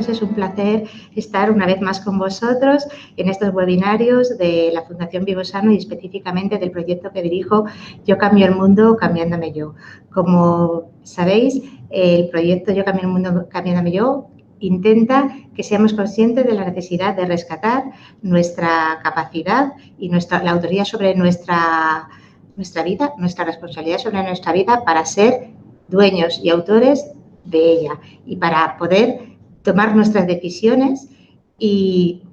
todos. Es un placer estar una vez más con vosotros en estos webinarios de la Fundación Vivosano y específicamente del proyecto que dirijo Yo Cambio el Mundo Cambiándome Yo. Como sabéis, el proyecto Yo Cambio el Mundo Cambiándome Yo intenta que seamos conscientes de la necesidad de rescatar nuestra capacidad y la autoría sobre nuestra vida, nuestra responsabilidad sobre nuestra vida para ser dueños y autores de ella y para poder tomar nuestras decisiones y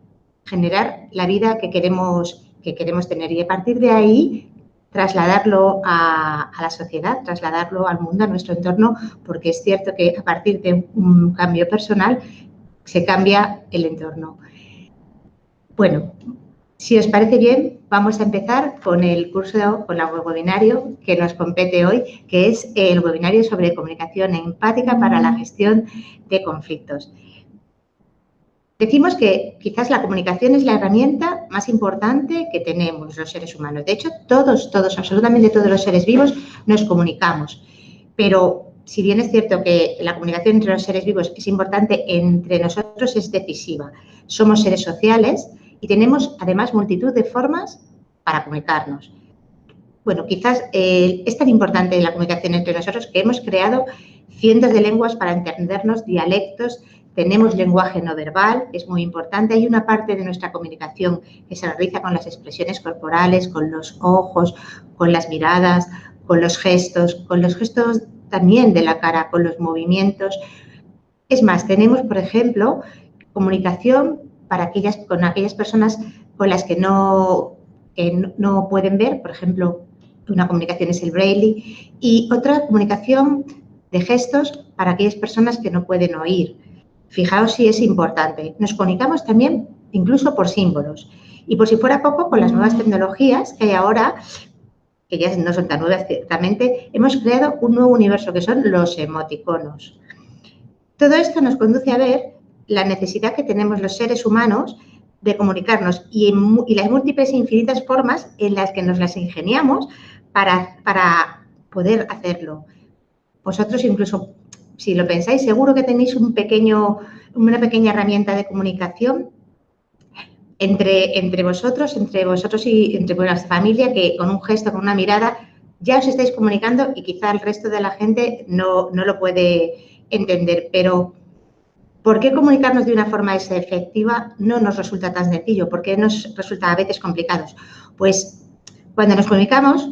generar la vida que queremos tener. Y a partir de ahí, trasladarlo a la sociedad, trasladarlo al mundo, a nuestro entorno, porque es cierto que a partir de un cambio personal se cambia el entorno. Bueno, si os parece bien, vamos a empezar con el curso, con el webinario que nos compete hoy, que es el webinario sobre comunicación empática para la gestión de conflictos. Decimos que quizás la comunicación es la herramienta más importante que tenemos los seres humanos. De hecho, todos, absolutamente todos los seres vivos nos comunicamos. Pero si bien es cierto que la comunicación entre los seres vivos es importante, entre nosotros es decisiva. Somos seres sociales y tenemos además multitud de formas para comunicarnos. Bueno, quizás es tan importante la comunicación entre nosotros que hemos creado cientos de lenguas para entendernos, dialectos. Tenemos lenguaje no verbal, que es muy importante. Hay una parte de nuestra comunicación que se realiza con las expresiones corporales, con los ojos, con las miradas, con los gestos también de la cara, con los movimientos. Es más, tenemos, por ejemplo, comunicación con aquellas personas con las que no pueden ver, por ejemplo, una comunicación es el braille, y otra comunicación de gestos para aquellas personas que no pueden oír. Fijaos si es importante. Nos comunicamos también incluso por símbolos. Y por si fuera poco, con las nuevas tecnologías que hay ahora, que ya no son tan nuevas ciertamente, hemos creado un nuevo universo que son los emoticonos. Todo esto nos conduce a ver la necesidad que tenemos los seres humanos de comunicarnos y las múltiples e infinitas formas en las que nos las ingeniamos para poder hacerlo. Vosotros incluso, si lo pensáis, seguro que tenéis una pequeña herramienta de comunicación entre vosotros y entre vuestra familia, que con un gesto, con una mirada, ya os estáis comunicando y quizá el resto de la gente no lo puede entender. Pero ¿por qué comunicarnos de una forma efectiva no nos resulta tan sencillo? ¿Por qué nos resulta a veces complicado? Pues cuando nos comunicamos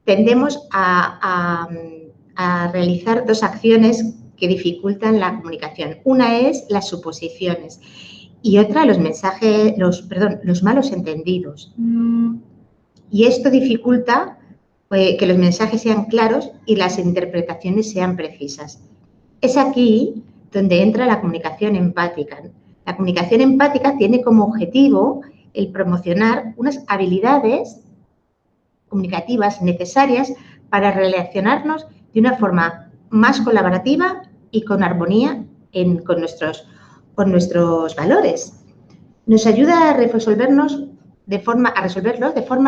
tendemos a realizar dos acciones que dificultan la comunicación. Una es las suposiciones y otra los malos entendidos. Y esto dificulta que los mensajes sean claros y las interpretaciones sean precisas. Es aquí donde entra la comunicación empática. La comunicación empática tiene como objetivo el promocionar unas habilidades comunicativas necesarias para relacionarnos de una forma más colaborativa y con armonía con nuestros valores. Nos ayuda a resolverlos de forma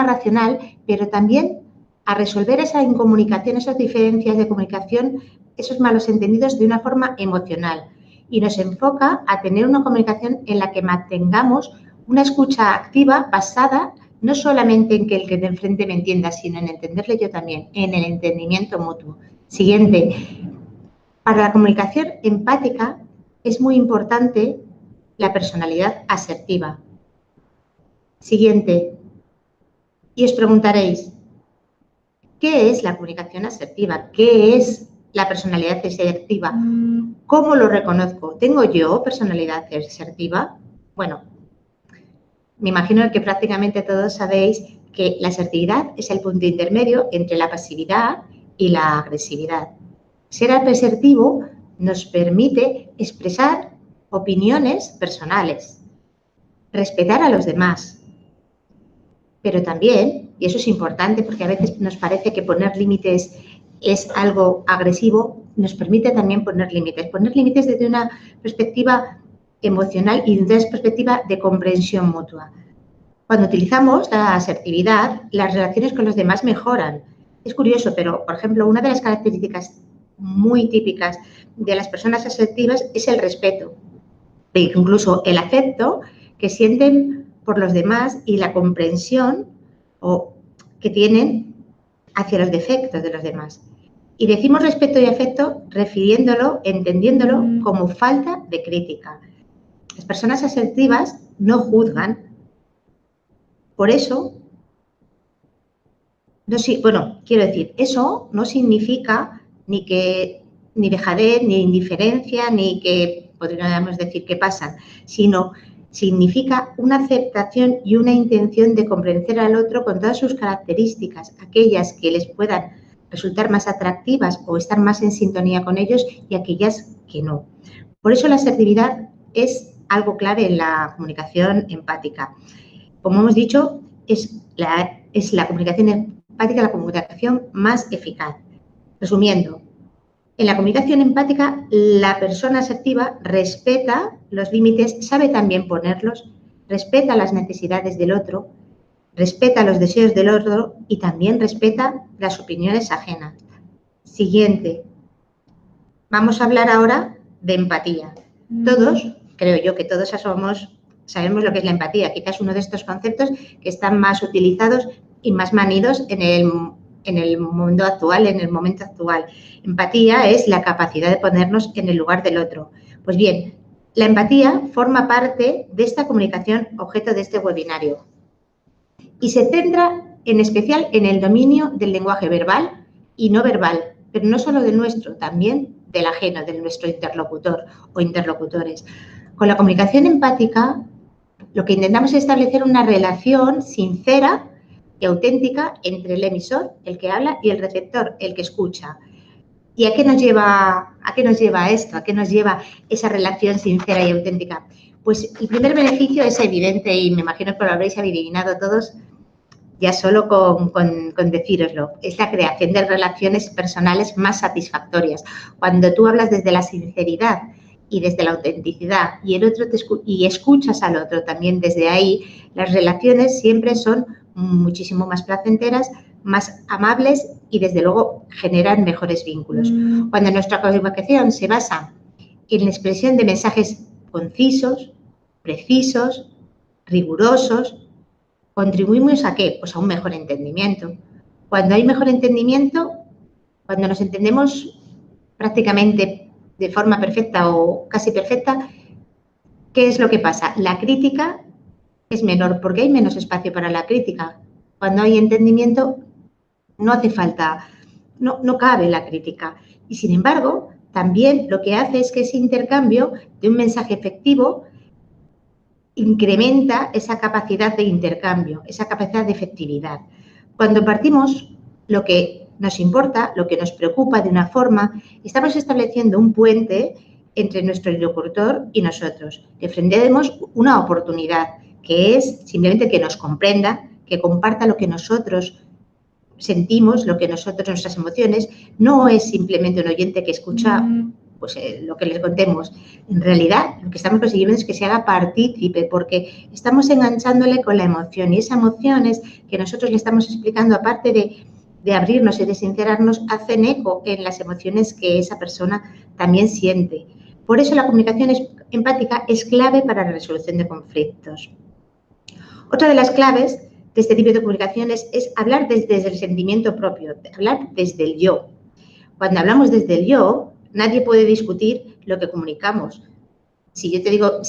racional, pero también a resolver esa incomunicación, esas diferencias de comunicación, esos malos entendidos de una forma emocional. Y nos enfoca a tener una comunicación en la que mantengamos una escucha activa basada no solamente en que el que de enfrente me entienda, sino en entenderle yo también, en el entendimiento mutuo. Siguiente. Para la comunicación empática es muy importante la personalidad asertiva. Siguiente. Y os preguntaréis, ¿qué es la comunicación asertiva? ¿Qué es la personalidad asertiva? ¿Cómo lo reconozco? ¿Tengo yo personalidad asertiva? Bueno, me imagino que prácticamente todos sabéis que la asertividad es el punto intermedio entre la pasividad y la agresividad. Ser asertivo nos permite expresar opiniones personales, respetar a los demás, pero también, y eso es importante porque a veces nos parece que poner límites es algo agresivo, nos permite también poner límites desde una perspectiva emocional y desde una perspectiva de comprensión mutua. Cuando utilizamos la asertividad, las relaciones con los demás mejoran. Es curioso, pero, por ejemplo, una de las características muy típicas de las personas asertivas es el respeto, e incluso el afecto que sienten por los demás y la comprensión que tienen hacia los defectos de los demás. Y decimos respeto y afecto refiriéndolo, entendiéndolo como falta de crítica. Las personas asertivas no juzgan. Por eso, quiero decir, eso no significa ni dejadez, ni indiferencia, ni que podríamos decir que pasan, sino significa una aceptación y una intención de comprender al otro con todas sus características, aquellas que les puedan resultar más atractivas o estar más en sintonía con ellos y aquellas que no. Por eso la asertividad es algo clave en la comunicación empática. Como hemos dicho, es la comunicación empática la comunicación más eficaz. Resumiendo, en la comunicación empática, la persona asertiva respeta los límites, sabe también ponerlos, respeta las necesidades del otro, respeta los deseos del otro y también respeta las opiniones ajenas. Siguiente. Vamos a hablar ahora de empatía. Todos, creo yo que todos sabemos lo que es la empatía. Quizás uno de estos conceptos que están más utilizados y más manidos en el mundo actual, en el momento actual. Empatía es la capacidad de ponernos en el lugar del otro. Pues bien, la empatía forma parte de esta comunicación objeto de este webinario y se centra en especial en el dominio del lenguaje verbal y no verbal, pero no solo del nuestro, también del ajeno, de nuestro interlocutor o interlocutores. Con la comunicación empática, lo que intentamos es establecer una relación sincera y auténtica entre el emisor, el que habla, y el receptor, el que escucha. ¿Y a qué nos lleva esto? ¿A qué nos lleva esa relación sincera y auténtica? Pues el primer beneficio es evidente y me imagino que lo habréis adivinado todos ya solo con decíroslo. Es la creación de relaciones personales más satisfactorias. Cuando tú hablas desde la sinceridad y desde la autenticidad y el otro y escuchas al otro también desde ahí, las relaciones siempre son muchísimo más placenteras, más amables y desde luego generan mejores vínculos. Cuando nuestra comunicación se basa en la expresión de mensajes concisos, precisos, rigurosos, ¿contribuimos a qué? Pues a un mejor entendimiento. Cuando hay mejor entendimiento, cuando nos entendemos prácticamente de forma perfecta o casi perfecta, ¿qué es lo que pasa? La crítica es menor porque hay menos espacio para la crítica. Cuando hay entendimiento, no hace falta, no cabe la crítica. Y sin embargo, también lo que hace es que ese intercambio de un mensaje efectivo incrementa esa capacidad de intercambio, esa capacidad de efectividad. Cuando partimos lo que nos importa, lo que nos preocupa de una forma, estamos estableciendo un puente entre nuestro interlocutor y nosotros. Le ofrecemos una oportunidad, que es simplemente que nos comprenda, que comparta lo que nosotros sentimos, lo que nuestras emociones. No es simplemente un oyente que escucha pues lo que les contemos. En realidad, lo que estamos consiguiendo es que se haga partícipe, porque estamos enganchándole con la emoción, y esa emoción es que nosotros le estamos explicando, aparte de abrirnos y de sincerarnos, hacen eco en las emociones que esa persona también siente. Por eso la comunicación empática es clave para la resolución de conflictos. Otra de las claves de este tipo de comunicaciones es hablar desde el sentimiento propio, hablar desde el yo. Cuando hablamos desde el yo, nadie puede discutir lo que comunicamos. Si yo te digo,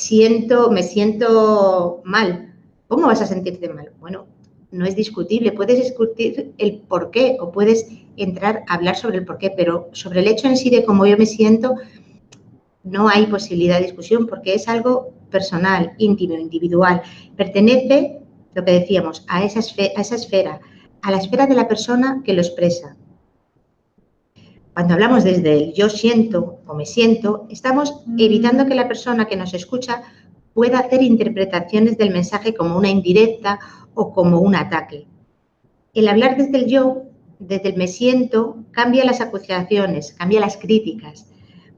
me siento mal, ¿cómo vas a sentirte mal? Bueno, no es discutible. Puedes discutir el por qué o puedes entrar a hablar sobre el por qué, pero sobre el hecho en sí de cómo yo me siento no hay posibilidad de discusión porque es algo personal, íntimo, individual. Pertenece, lo que decíamos, a esa esfera, a la esfera de la persona que lo expresa. Cuando hablamos desde el yo siento o me siento, estamos evitando que la persona que nos escucha pueda hacer interpretaciones del mensaje como una indirecta o como un ataque. El hablar desde el yo, desde el me siento, cambia las acusaciones, cambia las críticas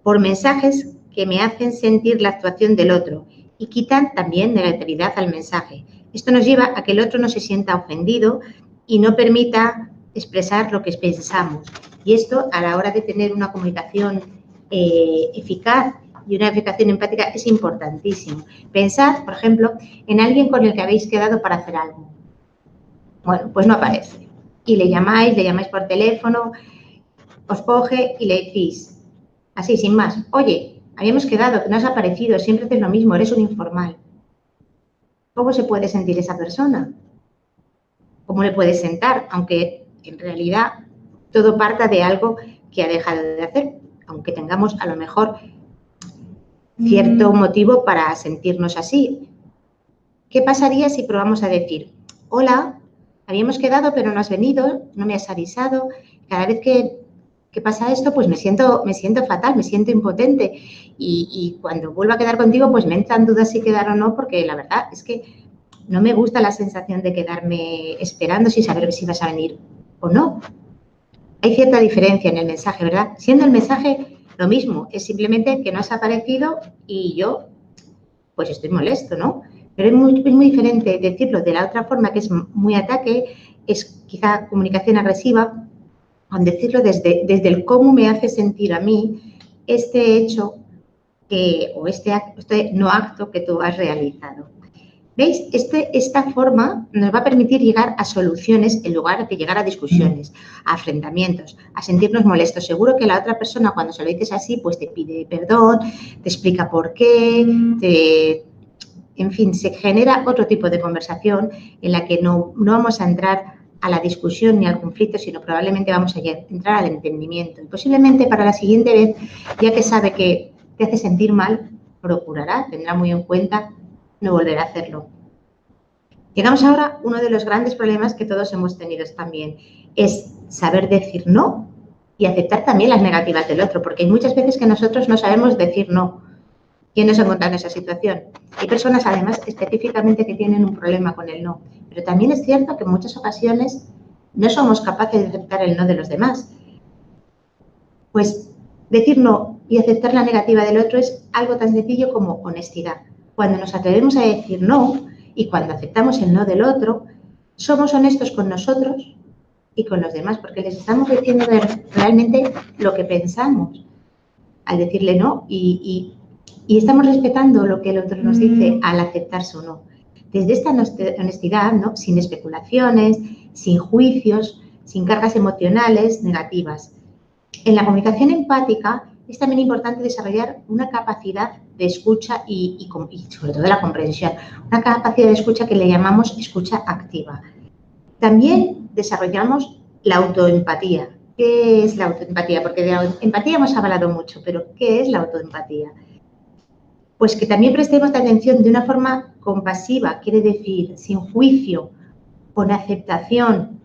por mensajes que me hacen sentir la actuación del otro y quitan también negatividad al mensaje. Esto nos lleva a que el otro no se sienta ofendido y no permita expresar lo que pensamos. Y esto, a la hora de tener una comunicación eficaz y una eficacia empática es importantísimo. Pensad, por ejemplo, en alguien con el que habéis quedado para hacer algo. Bueno, pues no aparece. Y le llamáis por teléfono, os coge y le decís, así, sin más, oye, habíamos quedado, no has aparecido, siempre haces lo mismo, eres un informal. ¿Cómo se puede sentir esa persona? ¿Cómo le puede sentar? Aunque en realidad todo parta de algo que ha dejado de hacer, aunque tengamos a lo mejor cierto motivo para sentirnos así. ¿Qué pasaría si probamos a decir, hola, habíamos quedado pero no has venido, no me has avisado, cada vez que pasa esto pues me siento fatal, me siento impotente y cuando vuelvo a quedar contigo pues me entran dudas si quedar o no porque la verdad es que no me gusta la sensación de quedarme esperando sin saber si vas a venir o no. Hay cierta diferencia en el mensaje, ¿verdad? Siendo el mensaje lo mismo, es simplemente que no has aparecido y yo pues estoy molesto, ¿no? Pero es muy diferente decirlo de la otra forma, que es muy ataque, es quizá comunicación agresiva, o decirlo desde el cómo me hace sentir a mí este hecho o este no acto que tú has realizado. ¿Veis? Esta forma nos va a permitir llegar a soluciones en lugar de llegar a discusiones, a enfrentamientos, a sentirnos molestos. Seguro que la otra persona, cuando se lo dices así, pues te pide perdón, te explica por qué, en fin, se genera otro tipo de conversación en la que no vamos a entrar a la discusión ni al conflicto, sino probablemente vamos a entrar al entendimiento. Y posiblemente para la siguiente vez, ya que sabe que te hace sentir mal, procurará, tendrá muy en cuenta no volver a hacerlo. Llegamos ahora a uno de los grandes problemas que todos hemos tenido también, es saber decir no y aceptar también las negativas del otro, porque hay muchas veces que nosotros no sabemos decir no. ¿Quién nos encuentra en esa situación? Hay personas, además, específicamente que tienen un problema con el no, pero también es cierto que en muchas ocasiones no somos capaces de aceptar el no de los demás. Pues decir no y aceptar la negativa del otro es algo tan sencillo como honestidad. Cuando nos atrevemos a decir no y cuando aceptamos el no del otro, somos honestos con nosotros y con los demás, porque les estamos diciendo realmente lo que pensamos al decirle no y estamos respetando lo que el otro nos dice al aceptar su no. Desde esta honestidad, ¿no? Sin especulaciones, sin juicios, sin cargas emocionales negativas. En la comunicación empática es también importante desarrollar una capacidad de escucha y sobre todo la comprensión, una capacidad de escucha que le llamamos escucha activa. También desarrollamos la autoempatía. ¿Qué es la autoempatía? Porque de la empatía hemos hablado mucho, pero ¿qué es la autoempatía? Pues que también prestemos atención de una forma compasiva, quiere decir, sin juicio, con aceptación,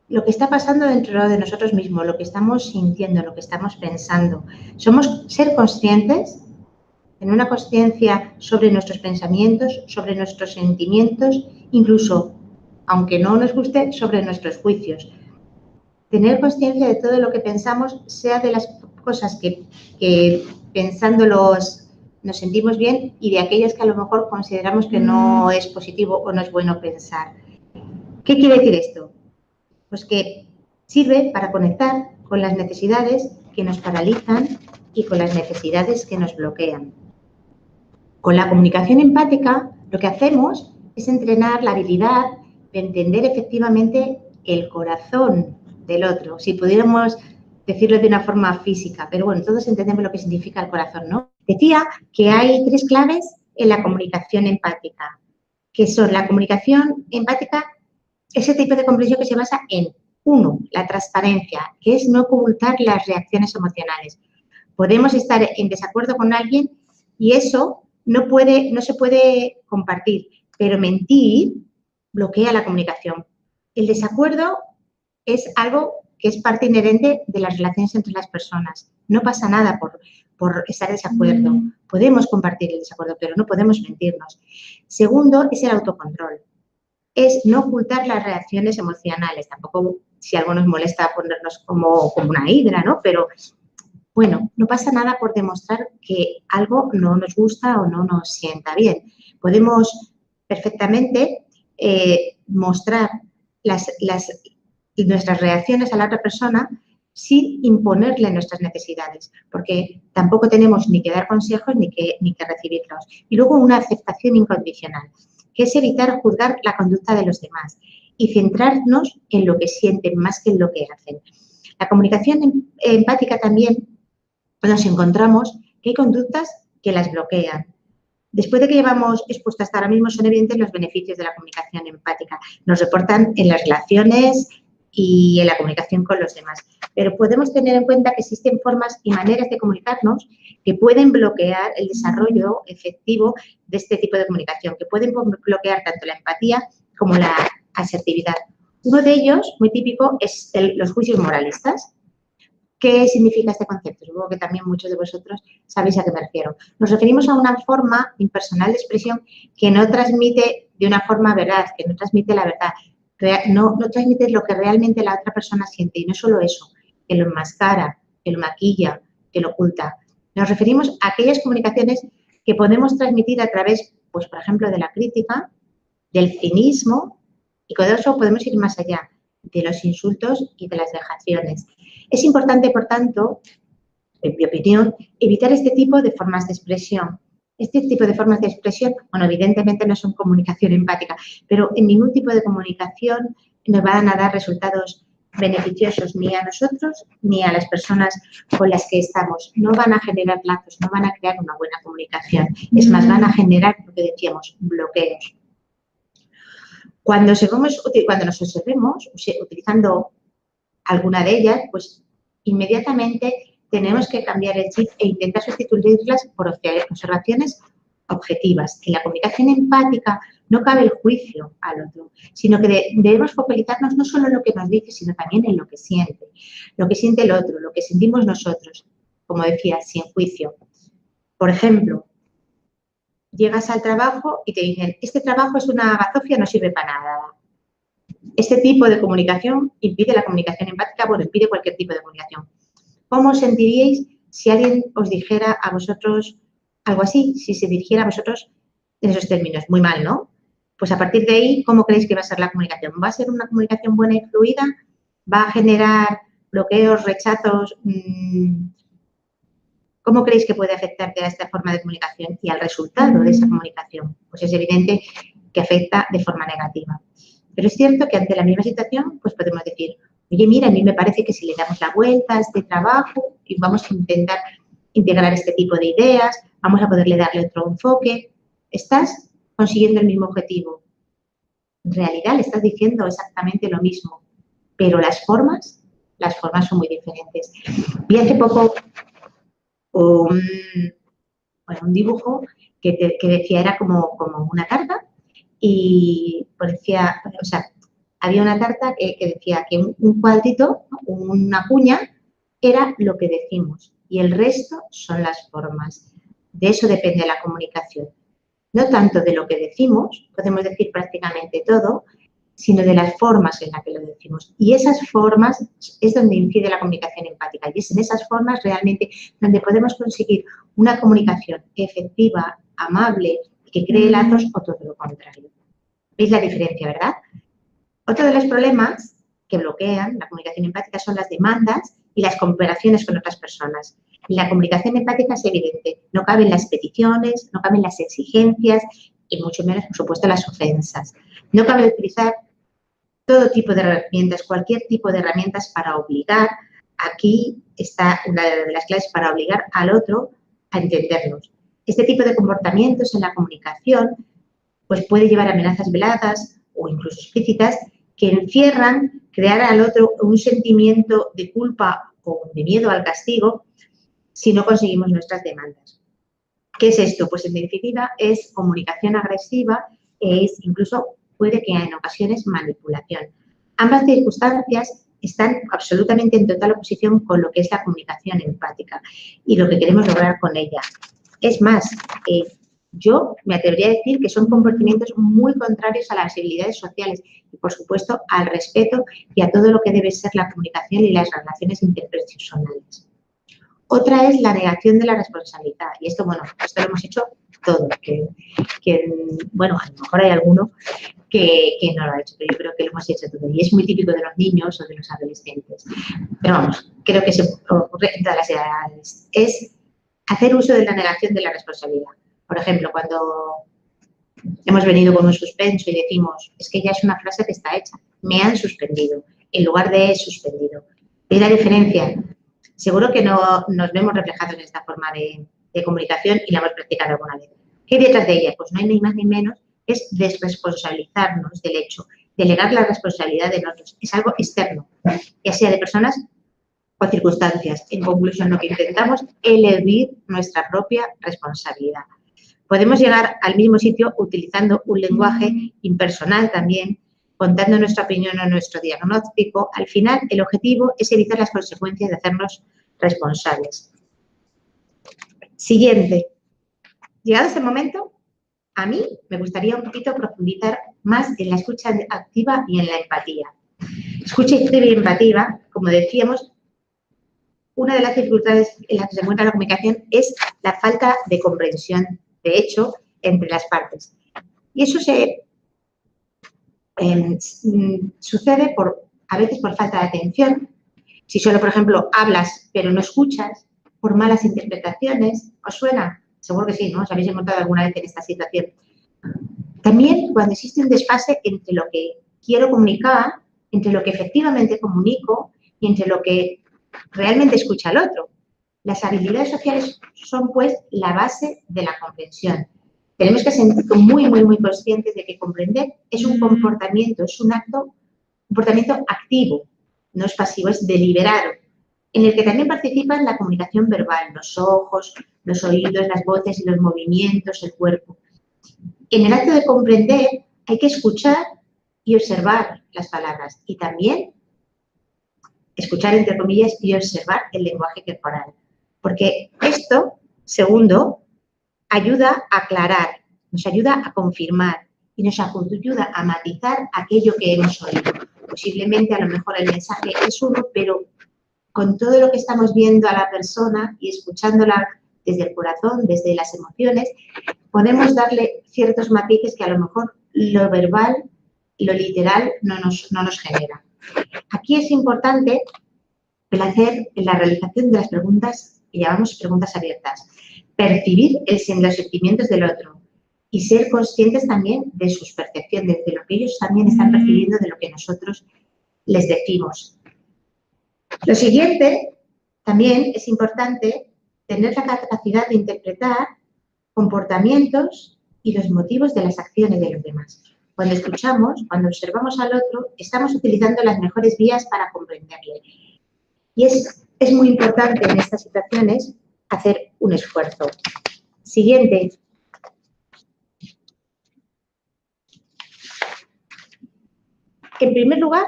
lo que está pasando dentro de nosotros mismos, lo que estamos sintiendo, lo que estamos pensando. Somos ser conscientes, en una conciencia sobre nuestros pensamientos, sobre nuestros sentimientos, incluso, aunque no nos guste, sobre nuestros juicios. Tener conciencia de todo lo que pensamos, sea de las cosas que pensándolos nos sentimos bien y de aquellas que a lo mejor consideramos que no es positivo o no es bueno pensar. ¿Qué quiere decir esto? Pues que sirve para conectar con las necesidades que nos paralizan y con las necesidades que nos bloquean. Con la comunicación empática lo que hacemos es entrenar la habilidad de entender efectivamente el corazón del otro, si pudiéramos decirlo de una forma física, pero bueno, todos entendemos lo que significa el corazón, ¿no? Decía que hay 3 claves en la comunicación empática, que son la comunicación empática, ese tipo de comprensión que se basa en 1, la transparencia, que es no ocultar las reacciones emocionales. Podemos estar en desacuerdo con alguien y eso no se puede compartir, pero mentir bloquea la comunicación. El desacuerdo es algo que es parte inherente de las relaciones entre las personas. No pasa nada por estar en desacuerdo. Podemos compartir el desacuerdo, pero no podemos mentirnos. Segundo, es el autocontrol. Es no ocultar las reacciones emocionales. Tampoco, si algo nos molesta, ponernos como una hidra, ¿no? Pero, bueno, no pasa nada por demostrar que algo no nos gusta o no nos sienta bien. Podemos perfectamente mostrar nuestras reacciones a la otra persona sin imponerle nuestras necesidades, porque tampoco tenemos ni que dar consejos ni que recibirlos. Y luego una aceptación incondicional, que es evitar juzgar la conducta de los demás y centrarnos en lo que sienten más que en lo que hacen. La comunicación empática también nos encontramos que hay conductas que las bloquean. Después de que llevamos expuesto hasta ahora mismo, son evidentes los beneficios de la comunicación empática. Nos reportan en las relaciones y en la comunicación con los demás. Pero podemos tener en cuenta que existen formas y maneras de comunicarnos que pueden bloquear el desarrollo efectivo de este tipo de comunicación, que pueden bloquear tanto la empatía como la asertividad. Uno de ellos, muy típico, es los juicios moralistas. ¿Qué significa este concepto? Supongo que también muchos de vosotros sabéis a qué me refiero. Nos referimos a una forma impersonal de expresión que no transmite de una forma veraz, que no transmite la verdad, no transmite lo que realmente la otra persona siente. Y no solo eso, que lo enmascara, que lo maquilla, que lo oculta. Nos referimos a aquellas comunicaciones que podemos transmitir a través, pues, por ejemplo, de la crítica, del cinismo, y con eso podemos ir más allá, de los insultos y de las vejaciones. Es importante, por tanto, en mi opinión, evitar este tipo de formas de expresión. Este tipo de formas de expresión, bueno, evidentemente no son comunicación empática, pero en ningún tipo de comunicación nos van a dar resultados beneficiosos ni a nosotros ni a las personas con las que estamos. No van a generar lazos, no van a crear una buena comunicación. Es más, van a generar, lo que decíamos, bloqueos. Cuando nos observemos utilizando alguna de ellas, pues inmediatamente tenemos que cambiar el chip e intentar sustituirlas por observaciones objetivas. En la comunicación empática no cabe el juicio al otro, sino que debemos focalizarnos no solo en lo que nos dice, sino también en lo que siente el otro, lo que sentimos nosotros, como decía, sin juicio. Por ejemplo, llegas al trabajo y te dicen, este trabajo es una bazofia, no sirve para nada. Este tipo de comunicación impide la comunicación empática, bueno, impide cualquier tipo de comunicación. ¿Cómo os sentiríais si alguien os dijera a vosotros algo así, si se dirigiera a vosotros en esos términos? Muy mal, ¿no? Pues a partir de ahí, ¿cómo creéis que va a ser la comunicación? ¿Va a ser una comunicación buena y fluida? ¿Va a generar bloqueos, rechazos? ¿Cómo creéis que puede afectarte a esta forma de comunicación y al resultado de esa comunicación? Pues es evidente que afecta de forma negativa. Pero es cierto que ante la misma situación, pues podemos decir, oye, mira, a mí me parece que si le damos la vuelta a este trabajo y vamos a intentar integrar este tipo de ideas, vamos a poderle darle otro enfoque, estás consiguiendo el mismo objetivo. En realidad le estás diciendo exactamente lo mismo, pero las formas son muy diferentes. Vi hace poco un dibujo que decía, era como una tarta y parecía, o sea, había una tarta que decía que un cuadrito, ¿no?, una cuña, era lo que decimos y el resto son las formas. De eso depende la comunicación. No tanto de lo que decimos, podemos decir prácticamente todo, sino de las formas en las que lo decimos. Y esas formas es donde incide la comunicación empática y es en esas formas realmente donde podemos conseguir una comunicación efectiva, amable y que cree lazos o todo lo contrario. ¿Veis la diferencia, verdad? Otro de los problemas que bloquean la comunicación empática son las demandas y las comparaciones con otras personas. Y la comunicación empática es evidente, no caben las peticiones, no caben las exigencias y mucho menos, por supuesto, las ofensas. No cabe utilizar todo tipo de herramientas, cualquier tipo de herramientas para obligar. Aquí está una de las claves para obligar al otro a entendernos. Este tipo de comportamientos en la comunicación pues puede llevar a amenazas veladas o incluso explícitas que encierran, crear al otro un sentimiento de culpa o de miedo al castigo si no conseguimos nuestras demandas. ¿Qué es esto? Pues en definitiva es comunicación agresiva, incluso puede que en ocasiones manipulación. Ambas circunstancias están absolutamente en total oposición con lo que es la comunicación empática y lo que queremos lograr con ella. Es más, yo me atrevería a decir que son comportamientos muy contrarios a las habilidades sociales y, por supuesto, al respeto y a todo lo que debe ser la comunicación y las relaciones interpersonales. Otra es la negación de la responsabilidad. Y esto, bueno, esto lo hemos hecho todos. Bueno, a lo mejor hay alguno que no lo ha hecho, pero yo creo que lo hemos hecho todo. Y es muy típico de los niños o de los adolescentes. Pero vamos, creo que se ocurre en todas las edades. Es hacer uso de la negación de la responsabilidad. Por ejemplo, cuando hemos venido con un suspenso y decimos, es que ya es una frase que está hecha, me han suspendido, en lugar de he suspendido. ¿Veis la diferencia? Seguro que no nos vemos reflejados en esta forma de comunicación y la hemos practicado alguna vez. ¿Qué hay detrás de ella? Pues no hay ni más ni menos, es desresponsabilizarnos del hecho, delegar la responsabilidad en otros. Es algo externo, ya sea de personas o circunstancias. En conclusión, lo que intentamos es eludir nuestra propia responsabilidad. Podemos llegar al mismo sitio utilizando un lenguaje impersonal también, contando nuestra opinión o nuestro diagnóstico. Al final, el objetivo es evitar las consecuencias de hacernos responsables. Siguiente. Llegado este momento, a mí me gustaría un poquito profundizar más en la escucha activa y en la empatía. Escucha activa y empatía, como decíamos, una de las dificultades en las que se encuentra la comunicación es la falta de comprensión, de hecho, entre las partes. Y eso sucede a veces por falta de atención. Si solo, por ejemplo, hablas pero no escuchas, por malas interpretaciones, ¿os suena? Seguro que sí, ¿no? ¿Os habéis encontrado alguna vez en esta situación? También cuando existe un desfase entre lo que quiero comunicar, entre lo que efectivamente comunico y entre lo que realmente escucha al otro. Las habilidades sociales son, pues, la base de la comprensión. Tenemos que ser muy, muy, muy conscientes de que comprender es un comportamiento, es un comportamiento activo, no es pasivo, es deliberado, en el que también participan la comunicación verbal, los ojos, los oídos, las voces y los movimientos, el cuerpo. En el acto de comprender hay que escuchar y observar las palabras y también escuchar, entre comillas, y observar el lenguaje corporal. Porque esto, segundo, ayuda a aclarar, nos ayuda a confirmar y nos ayuda a matizar aquello que hemos oído. Posiblemente, a lo mejor, el mensaje es uno, pero con todo lo que estamos viendo a la persona y escuchándola desde el corazón, desde las emociones, podemos darle ciertos matices que a lo mejor lo verbal, lo literal, no nos genera. Aquí es importante hacer la realización de las preguntas que llamamos preguntas abiertas, percibir los sentimientos del otro y ser conscientes también de sus percepciones, de lo que ellos también están percibiendo de lo que nosotros les decimos. Lo siguiente, también es importante tener la capacidad de interpretar comportamientos y los motivos de las acciones de los demás. Cuando escuchamos, cuando observamos al otro, estamos utilizando las mejores vías para comprenderle. Y es muy importante en estas situaciones hacer un esfuerzo. Siguiente. En primer lugar,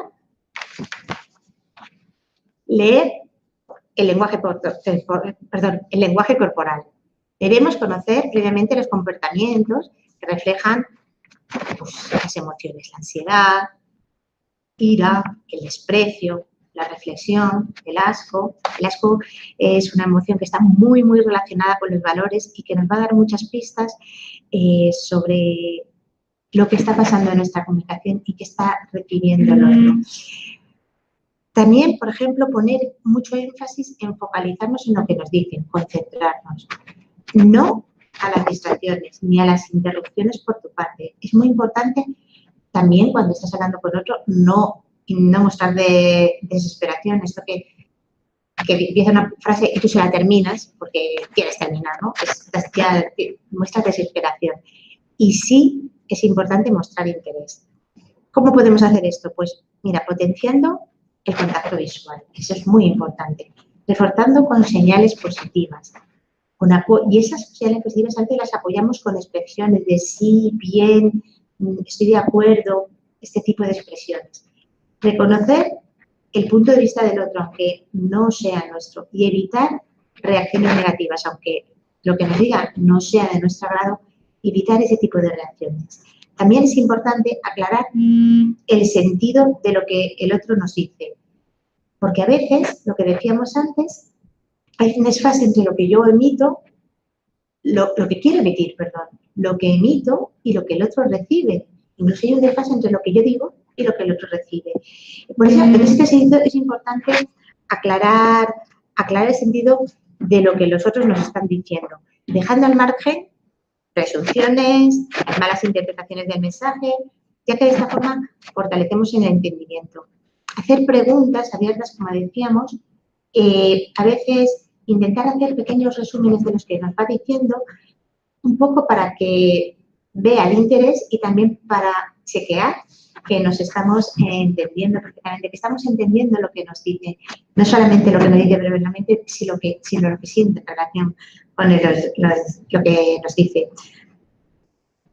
leer el lenguaje corporal. Debemos conocer previamente los comportamientos que reflejan, pues, las emociones, la ansiedad, ira, el desprecio, la reflexión, el asco. El asco es una emoción que está muy, muy relacionada con los valores y que nos va a dar muchas pistas sobre lo que está pasando en nuestra comunicación y que está requiriendo el otro. También, por ejemplo, poner mucho énfasis en focalizarnos en lo que nos dicen, concentrarnos. No a las distracciones ni a las interrupciones por tu parte. Es muy importante también cuando estás hablando con otro no mostrar de desesperación, esto que empieza una frase y tú se la terminas porque quieres terminar, ¿no? Ya muestras desesperación. Y sí es importante mostrar interés. ¿Cómo podemos hacer esto? Pues mira, potenciando el contacto visual, eso es muy importante, reforzando con señales positivas. Y esas señales positivas antes las apoyamos con expresiones de sí, bien, estoy de acuerdo, este tipo de expresiones. Reconocer el punto de vista del otro, aunque no sea nuestro, y evitar reacciones negativas, aunque lo que nos diga no sea de nuestro agrado, evitar ese tipo de reacciones. También es importante aclarar el sentido de lo que el otro nos dice, porque a veces, lo que decíamos antes, hay un desfase entre lo que yo emito lo que quiero emitir, perdón, lo que emito y lo que el otro recibe. Incluso hay un desfase entre lo que yo digo y lo que el otro recibe. Por eso, en este sentido, es importante aclarar el sentido de lo que los otros nos están diciendo, dejando al margen presunciones, malas interpretaciones del mensaje, ya que de esta forma fortalecemos el entendimiento. Hacer preguntas abiertas, como decíamos, a veces intentar hacer pequeños resúmenes de los que nos va diciendo, un poco para que vea el interés y también para chequear que nos estamos entendiendo perfectamente, que estamos entendiendo lo que nos dice, no solamente lo que nos dice brevemente, sino lo que siente en relación con lo que nos dice.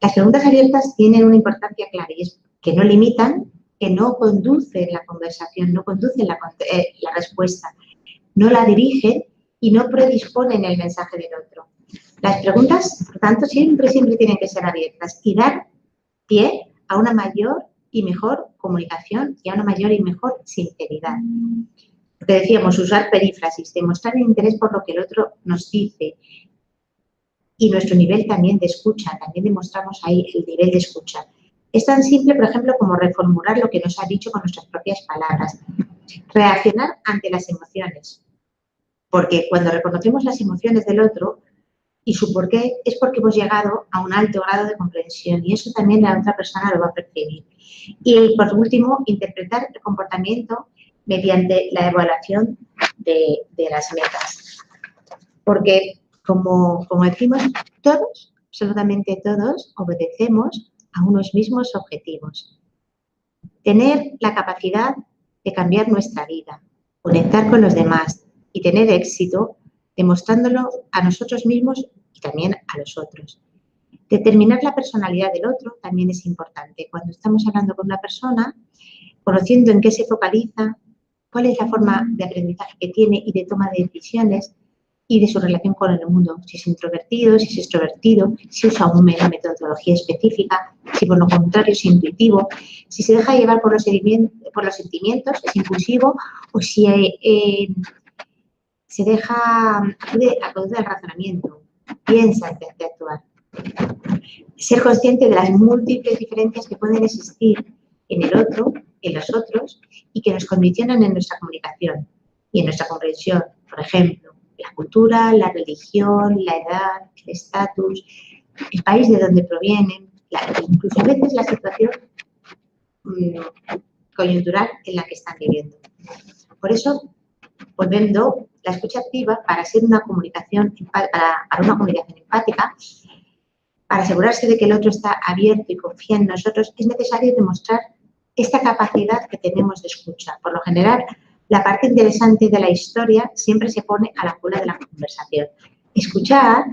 Las preguntas abiertas tienen una importancia clara y es que no limitan, que no conducen la conversación, no conducen la respuesta, no la dirigen y no predisponen el mensaje del otro. Las preguntas, por tanto, siempre tienen que ser abiertas y dar pie a una mayor y mejor comunicación y a una mayor y mejor sinceridad. Lo que decíamos, usar perífrasis, demostrar el interés por lo que el otro nos dice y nuestro nivel también de escucha, también demostramos ahí el nivel de escucha. Es tan simple, por ejemplo, como reformular lo que nos ha dicho con nuestras propias palabras. Reaccionar ante las emociones, porque cuando reconocemos las emociones del otro y su porqué, es porque hemos llegado a un alto grado de comprensión y eso también la otra persona lo va a percibir. Y, por último, interpretar el comportamiento mediante la evaluación de las metas. Porque, como decimos, todos, absolutamente todos, obedecemos a unos mismos objetivos. Tener la capacidad de cambiar nuestra vida, conectar con los demás y tener éxito demostrándolo a nosotros mismos y también a los otros. Determinar la personalidad del otro también es importante. Cuando estamos hablando con una persona, conociendo en qué se focaliza, cuál es la forma de aprendizaje que tiene y de toma de decisiones y de su relación con el mundo. Si es introvertido, si es extrovertido, si usa una metodología específica, si por lo contrario es intuitivo, si se deja llevar por los sentimientos, es impulsivo, o si se deja acudir al razonamiento, piensa antes de actuar. Ser consciente de las múltiples diferencias que pueden existir en el otro, en los otros, y que nos condicionan en nuestra comunicación y en nuestra comprensión. Por ejemplo, la cultura, la religión, la edad, el estatus, el país de donde provienen, incluso a veces la situación coyuntural en la que están viviendo. Por eso, volviendo, la escucha activa para ser una comunicación, para una comunicación empática, para asegurarse de que el otro está abierto y confía en nosotros, es necesario demostrar esta capacidad que tenemos de escucha. Por lo general, la parte interesante de la historia siempre se pone a la cola de la conversación. Escuchar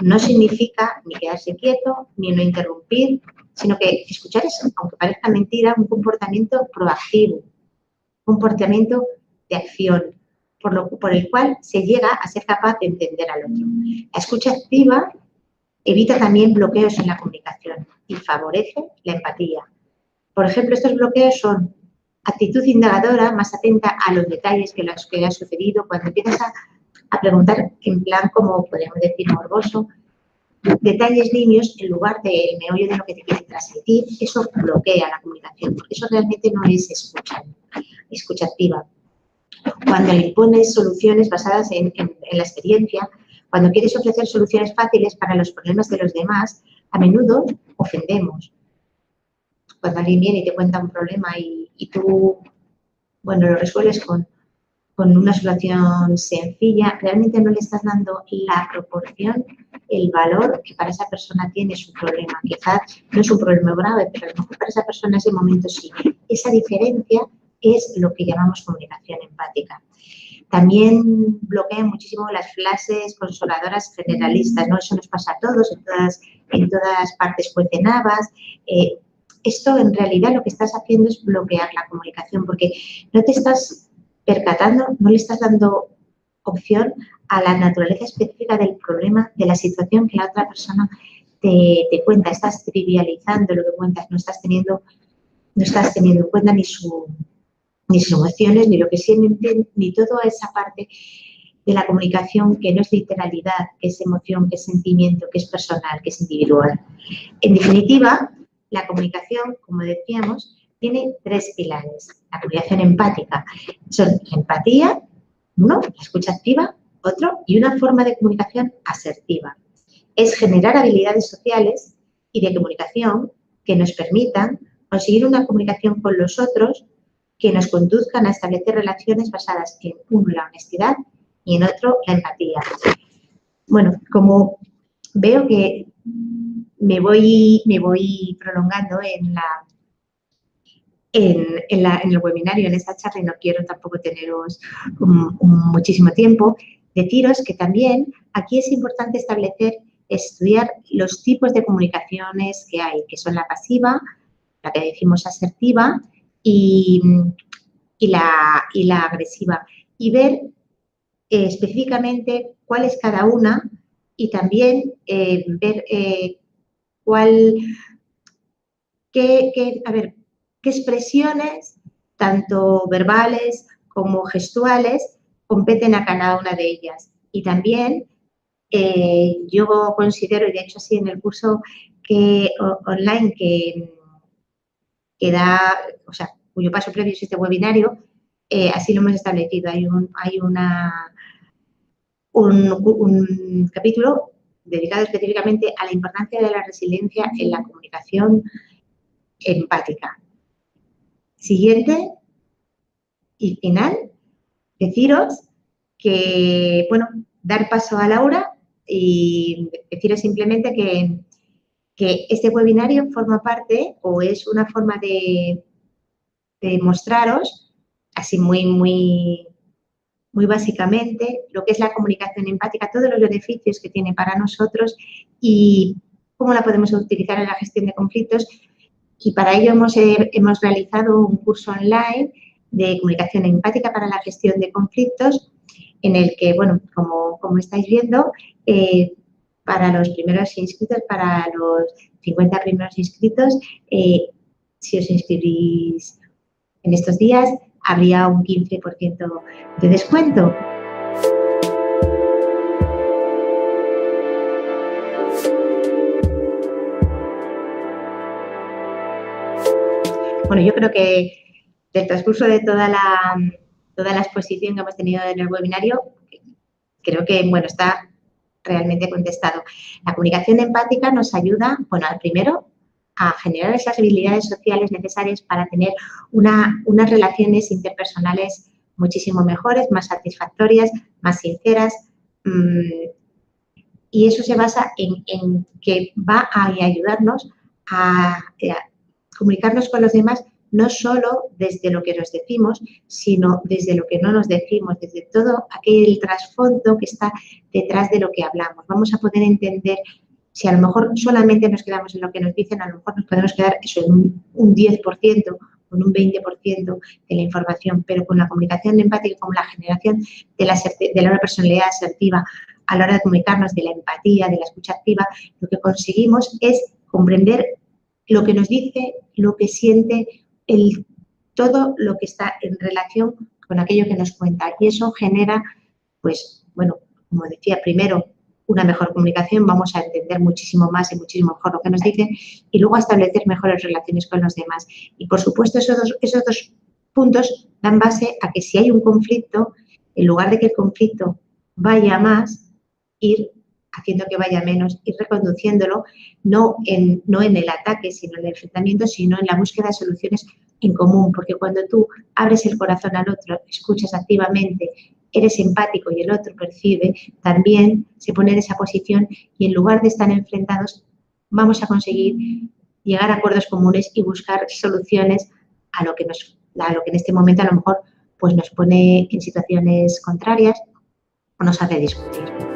no significa ni quedarse quieto, ni no interrumpir, sino que escuchar es, aunque parezca mentira, un comportamiento proactivo, un comportamiento de acción, por el cual se llega a ser capaz de entender al otro. La escucha activa evita también bloqueos en la comunicación y favorece la empatía. Por ejemplo, estos bloqueos son actitud indagadora, más atenta a los detalles que lo que ha sucedido, cuando empiezas a preguntar en plan, como podríamos decir, morboso, detalles niños en lugar del meollo de lo que te quiere transmitir, eso bloquea la comunicación, porque eso realmente no es escucha activa. Cuando le impones soluciones basadas en la experiencia, cuando quieres ofrecer soluciones fáciles para los problemas de los demás, a menudo ofendemos. Cuando alguien viene y te cuenta un problema y tú, bueno, lo resuelves con una solución sencilla, realmente no le estás dando la proporción, el valor que para esa persona tiene su problema. Quizás no es un problema grave, pero a lo mejor para esa persona en ese momento sí. Esa diferencia es lo que llamamos comunicación empática. También bloquean muchísimo las frases consoladoras generalistas, ¿no? Eso nos pasa a todos, en todas partes cuecen habas. Esto en realidad lo que estás haciendo es bloquear la comunicación, porque no te estás percatando, no le estás dando opción a la naturaleza específica del problema, de la situación que la otra persona te cuenta. Estás trivializando lo que cuentas, no estás teniendo en cuenta ni sus emociones, ni lo que sienten, ni toda esa parte de la comunicación que no es literalidad, que es emoción, que es sentimiento, que es personal, que es individual. En definitiva, la comunicación, como decíamos, tiene 3 pilares. La comunicación empática son la empatía, uno, la escucha activa, otro, y una forma de comunicación asertiva. Es generar habilidades sociales y de comunicación que nos permitan conseguir una comunicación con los otros que nos conduzcan a establecer relaciones basadas en, uno, la honestidad y en otro, la empatía. Bueno, como veo que me voy prolongando en el webinario, en esta charla, y no quiero tampoco teneros muchísimo tiempo, deciros que también aquí es importante estudiar los tipos de comunicaciones que hay, que son la pasiva, la que decimos asertiva y la agresiva, y ver específicamente cuál es cada una y también ver qué expresiones, tanto verbales como gestuales, competen a cada una de ellas. Y también yo considero, y de hecho sí en el curso online que da, o sea, cuyo paso previo es este webinario, así lo hemos establecido. Hay un capítulo dedicado específicamente a la importancia de la resiliencia en la comunicación empática. Siguiente y final, deciros que, bueno, dar paso a Laura y deciros simplemente que este webinario forma parte o es una forma de mostraros, así muy básicamente, lo que es la comunicación empática, todos los beneficios que tiene para nosotros y cómo la podemos utilizar en la gestión de conflictos. Y para ello hemos realizado un curso online de comunicación empática para la gestión de conflictos, en el que, bueno, como estáis viendo, para los primeros inscritos, para los 50 primeros inscritos, si os inscribís en estos días, habría un 15% de descuento. Bueno, yo creo que del transcurso de toda la exposición que hemos tenido en el webinario, creo que, bueno, está realmente contestado. La comunicación empática nos ayuda, bueno, primero, a generar esas habilidades sociales necesarias para tener unas relaciones interpersonales muchísimo mejores, más satisfactorias, más sinceras, y eso se basa en que va a ayudarnos a comunicarnos con los demás no solo desde lo que nos decimos, sino desde lo que no nos decimos, desde todo aquel trasfondo que está detrás de lo que hablamos. Vamos a poder entender, si a lo mejor solamente nos quedamos en lo que nos dicen, a lo mejor nos podemos quedar eso en un 10%, con un 20% de la información, pero con la comunicación empática, con la generación de la personalidad asertiva, a la hora de comunicarnos, de la empatía, de la escucha activa, lo que conseguimos es comprender lo que nos dice, lo que siente, todo lo que está en relación con aquello que nos cuenta. Y eso genera, pues, bueno, como decía, primero, una mejor comunicación, vamos a entender muchísimo más y muchísimo mejor lo que nos dice y luego a establecer mejores relaciones con los demás. Y, por supuesto, esos dos puntos dan base a que si hay un conflicto, en lugar de que el conflicto vaya más, ir haciendo que vaya menos, ir reconduciéndolo, no en el ataque, sino en el enfrentamiento, sino en la búsqueda de soluciones en común, porque cuando tú abres el corazón al otro, escuchas activamente, eres empático y el otro percibe, también se pone en esa posición y en lugar de estar enfrentados, vamos a conseguir llegar a acuerdos comunes y buscar soluciones a lo que en este momento a lo mejor pues nos pone en situaciones contrarias o nos hace discutir.